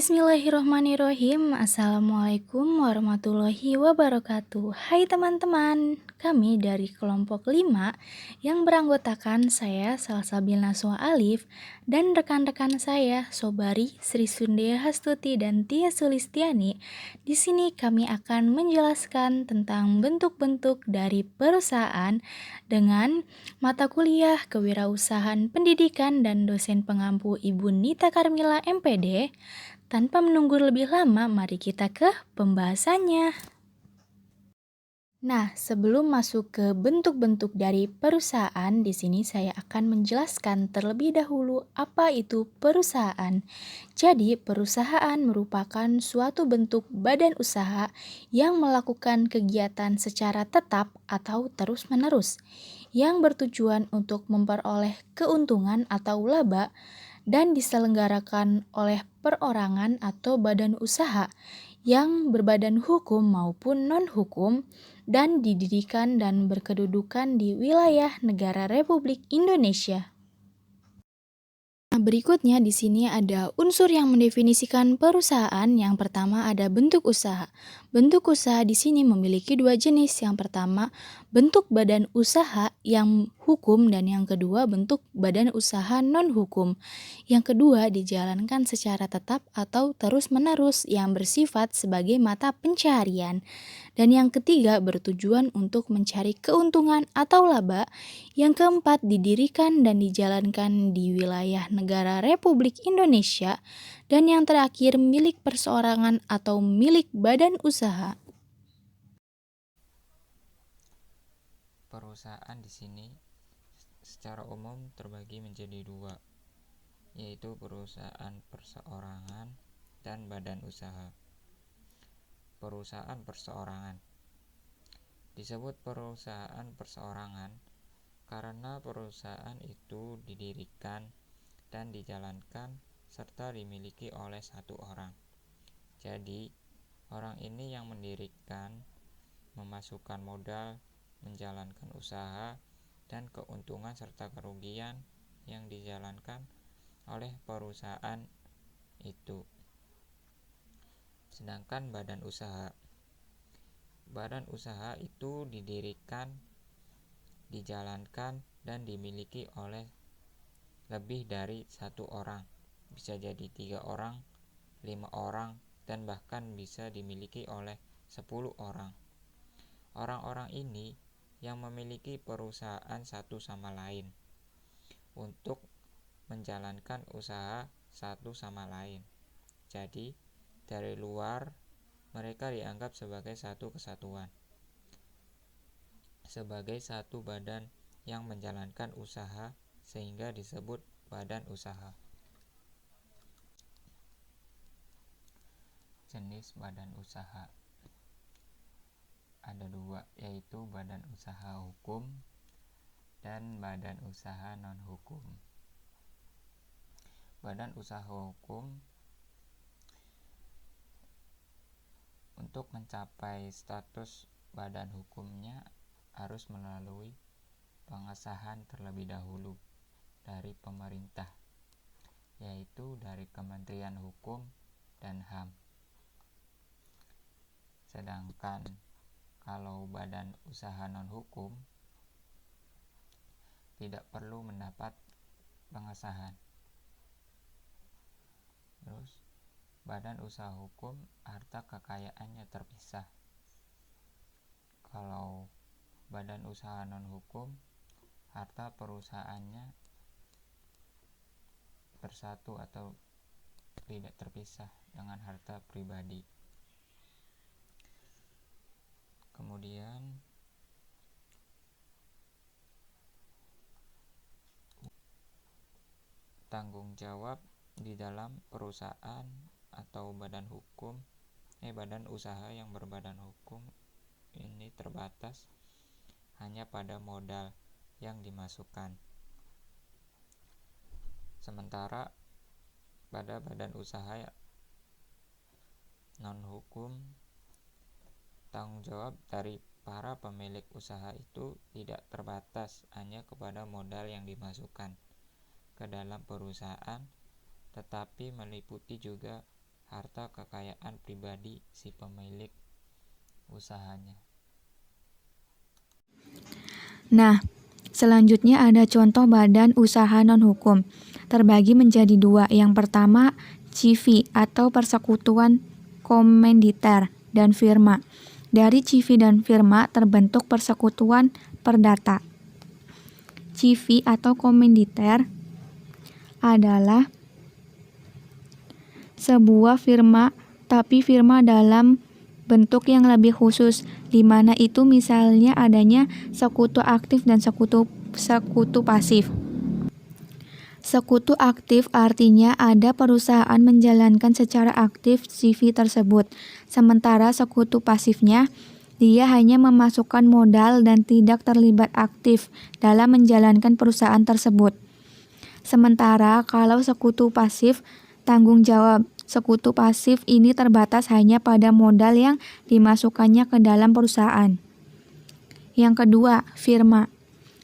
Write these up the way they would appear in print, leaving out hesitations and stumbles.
Bismillahirrohmanirrohim. Assalamualaikum warahmatullahi wabarakatuh. Hai teman-teman, kami dari kelompok 5 yang beranggotakan saya Salsabil Naswa Alif dan rekan-rekan saya Sobari, Sri Sundea Hastuti dan Tia Sulistiani. Di sini kami akan menjelaskan tentang bentuk-bentuk dari perusahaan dengan mata kuliah Kewirausahaan Pendidikan dan dosen pengampu Ibu Nita Karmila MPD. Tanpa menunggu lebih lama, mari kita ke pembahasannya. Nah, sebelum masuk ke bentuk-bentuk dari perusahaan, di sini saya akan menjelaskan terlebih dahulu apa itu perusahaan. Jadi, perusahaan merupakan suatu bentuk badan usaha yang melakukan kegiatan secara tetap atau terus-menerus, yang bertujuan untuk memperoleh keuntungan atau laba dan diselenggarakan oleh perorangan atau badan usaha yang berbadan hukum maupun non-hukum dan didirikan dan berkedudukan di wilayah negara Republik Indonesia. Nah, berikutnya di sini ada unsur yang mendefinisikan perusahaan. Yang pertama ada bentuk usaha. Bentuk usaha di sini memiliki dua jenis. Yang pertama, bentuk badan usaha yang hukum dan yang kedua bentuk badan usaha non-hukum. Yang kedua dijalankan secara tetap atau terus-menerus yang bersifat sebagai mata pencaharian. Dan yang ketiga bertujuan untuk mencari keuntungan atau laba. Yang keempat didirikan dan dijalankan di wilayah negara Republik Indonesia. Dan yang terakhir milik perseorangan atau milik badan usaha. Perusahaan di sini secara umum terbagi menjadi dua, yaitu perusahaan perseorangan dan badan usaha. Perusahaan perseorangan disebut perusahaan perseorangan karena perusahaan itu didirikan dan dijalankan serta dimiliki oleh satu orang. Jadi, orang ini yang mendirikan, memasukkan modal, menjalankan usaha, dan keuntungan serta kerugian yang dijalankan oleh perusahaan itu. Sedangkan badan usaha itu didirikan, dijalankan, dan dimiliki oleh lebih dari satu orang. Bisa jadi 3 orang, 5 orang, dan bahkan bisa dimiliki oleh 10 orang. Orang-orang ini yang memiliki perusahaan satu sama lain untuk menjalankan usaha satu sama lain. Jadi, dari luar mereka dianggap sebagai satu kesatuan, sebagai satu badan yang menjalankan usaha sehingga disebut badan usaha. Jenis badan usaha ada dua, yaitu badan usaha hukum dan badan usaha non-hukum. Badan usaha hukum untuk mencapai status badan hukumnya harus melalui pengesahan terlebih dahulu dari pemerintah, yaitu dari Kementerian Hukum dan HAM. Sedangkan kalau badan usaha non-hukum tidak perlu mendapat pengesahan. Terus, badan usaha hukum harta kekayaannya terpisah. Kalau badan usaha non-hukum, harta perusahaannya bersatu atau tidak terpisah dengan harta pribadi. Kemudian tanggung jawab di dalam perusahaan atau badan usaha yang berbadan hukum ini terbatas hanya pada modal yang dimasukkan. Sementara pada badan usaha non-hukum, tanggung jawab dari para pemilik usaha itu tidak terbatas hanya kepada modal yang dimasukkan ke dalam perusahaan, tetapi meliputi juga harta kekayaan pribadi si pemilik usahanya. Nah, selanjutnya ada contoh badan usaha non-hukum. Terbagi menjadi dua. Yang pertama, CV atau persekutuan komanditer dan firma. Dari CV dan firma terbentuk persekutuan perdata. CV atau komanditer adalah sebuah firma, tapi firma dalam bentuk yang lebih khusus, di mana itu misalnya adanya sekutu aktif dan sekutu pasif. Sekutu aktif artinya ada perusahaan menjalankan secara aktif CV tersebut, sementara sekutu pasifnya dia hanya memasukkan modal dan tidak terlibat aktif dalam menjalankan perusahaan tersebut. Sementara kalau sekutu pasif, tanggung jawab sekutu pasif ini terbatas hanya pada modal yang dimasukkannya ke dalam perusahaan. Yang kedua, firma.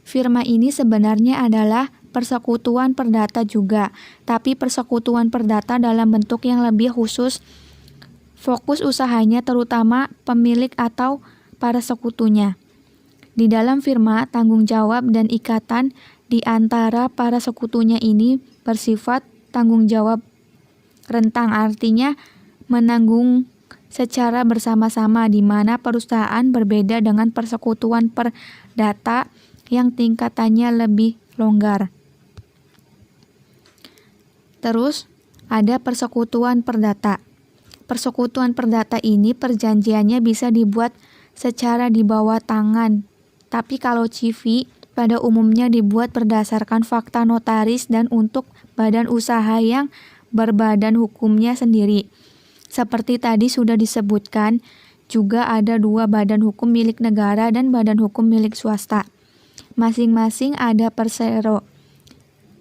Firma ini sebenarnya adalah persekutuan perdata juga, tapi persekutuan perdata dalam bentuk yang lebih khusus. Fokus usahanya terutama pemilik atau para sekutunya. Di dalam firma, tanggung jawab dan ikatan di antara para sekutunya ini bersifat tanggung jawab rentang, artinya menanggung secara bersama-sama, di mana perusahaan berbeda dengan persekutuan perdata yang tingkatannya lebih longgar. Terus ada persekutuan perdata. Persekutuan perdata ini perjanjiannya bisa dibuat secara di bawah tangan, tapi kalau CV pada umumnya dibuat berdasarkan fakta notaris dan untuk badan usaha yang berbadan hukumnya sendiri. Seperti tadi sudah disebutkan, juga ada dua badan hukum milik negara dan badan hukum milik swasta. Masing-masing ada persero.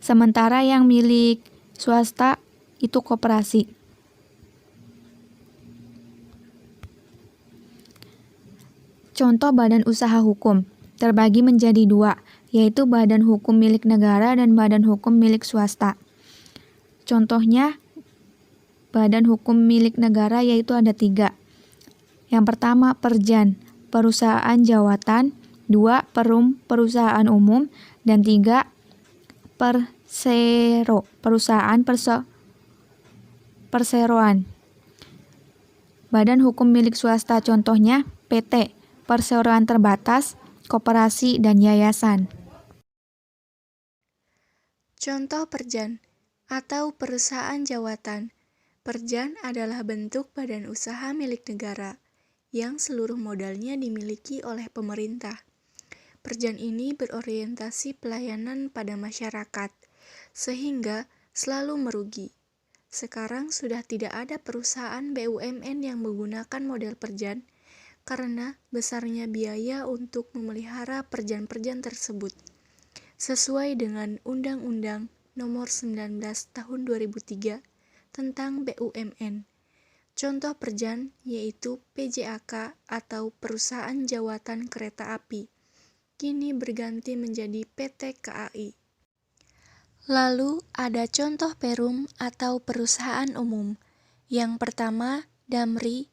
Sementara yang milik swasta itu koperasi. Contoh badan usaha hukum terbagi menjadi dua, yaitu badan hukum milik negara dan badan hukum milik swasta. Contohnya, badan hukum milik negara yaitu ada 3. Yang pertama, Perjan, perusahaan jawatan. 2, Perum, perusahaan umum. Dan 3, Persero, perusahaan perseroan. Badan hukum milik swasta contohnya PT, perseroan terbatas, koperasi, dan yayasan. Contoh perjan atau perusahaan jawatan. Perjan adalah bentuk badan usaha milik negara yang seluruh modalnya dimiliki oleh pemerintah. Perjan ini berorientasi pelayanan pada masyarakat, sehingga selalu merugi. Sekarang sudah tidak ada perusahaan BUMN yang menggunakan model perjan karena besarnya biaya untuk memelihara perjan-perjan tersebut. Sesuai dengan Undang-Undang Nomor 19 Tahun 2003 tentang BUMN. Contoh perjan yaitu PJAK atau Perusahaan Jawatan Kereta Api. Kini berganti menjadi PT KAI. Lalu ada contoh perum atau perusahaan umum. Yang pertama, Damri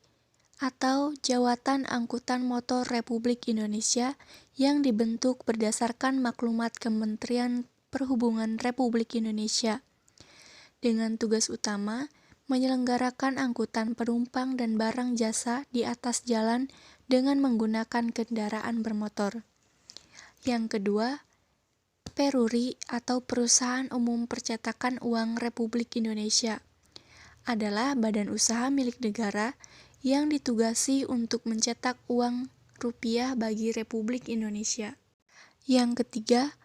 atau Jawatan Angkutan Motor Republik Indonesia yang dibentuk berdasarkan maklumat Kementerian Perhubungan Republik Indonesia dengan tugas utama menyelenggarakan angkutan penumpang dan barang jasa di atas jalan dengan menggunakan kendaraan bermotor. Yang kedua, Peruri atau Perusahaan Umum Percetakan Uang Republik Indonesia adalah badan usaha milik negara yang ditugasi untuk mencetak uang rupiah bagi Republik Indonesia. Yang ketiga,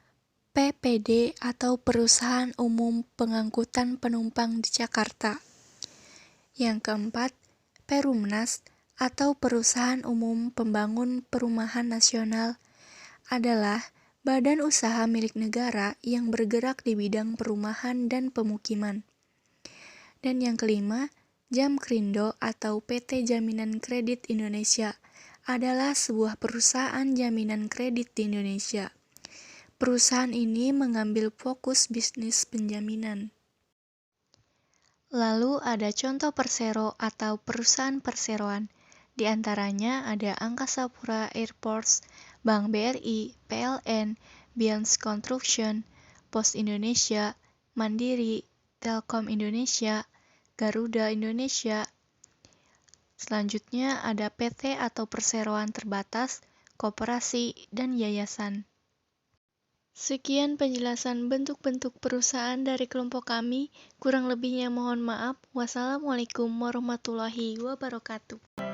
PPD atau Perusahaan Umum Pengangkutan Penumpang di Jakarta. Yang keempat, Perumnas atau Perusahaan Umum Pembangun Perumahan Nasional adalah badan usaha milik negara yang bergerak di bidang perumahan dan pemukiman. Dan yang kelima, Jamkrindo atau PT Jaminan Kredit Indonesia adalah sebuah perusahaan jaminan kredit di Indonesia. Perusahaan ini mengambil fokus bisnis penjaminan. Lalu ada contoh persero atau perusahaan perseroan. Di antaranya ada Angkasa Pura Airports, Bank BRI, PLN, Bions Construction, Pos Indonesia, Mandiri, Telkom Indonesia, Garuda Indonesia. Selanjutnya ada PT atau perseroan terbatas, koperasi, dan yayasan. Sekian penjelasan bentuk-bentuk perusahaan dari kelompok kami. Kurang lebihnya mohon maaf. Wassalamualaikum warahmatullahi wabarakatuh.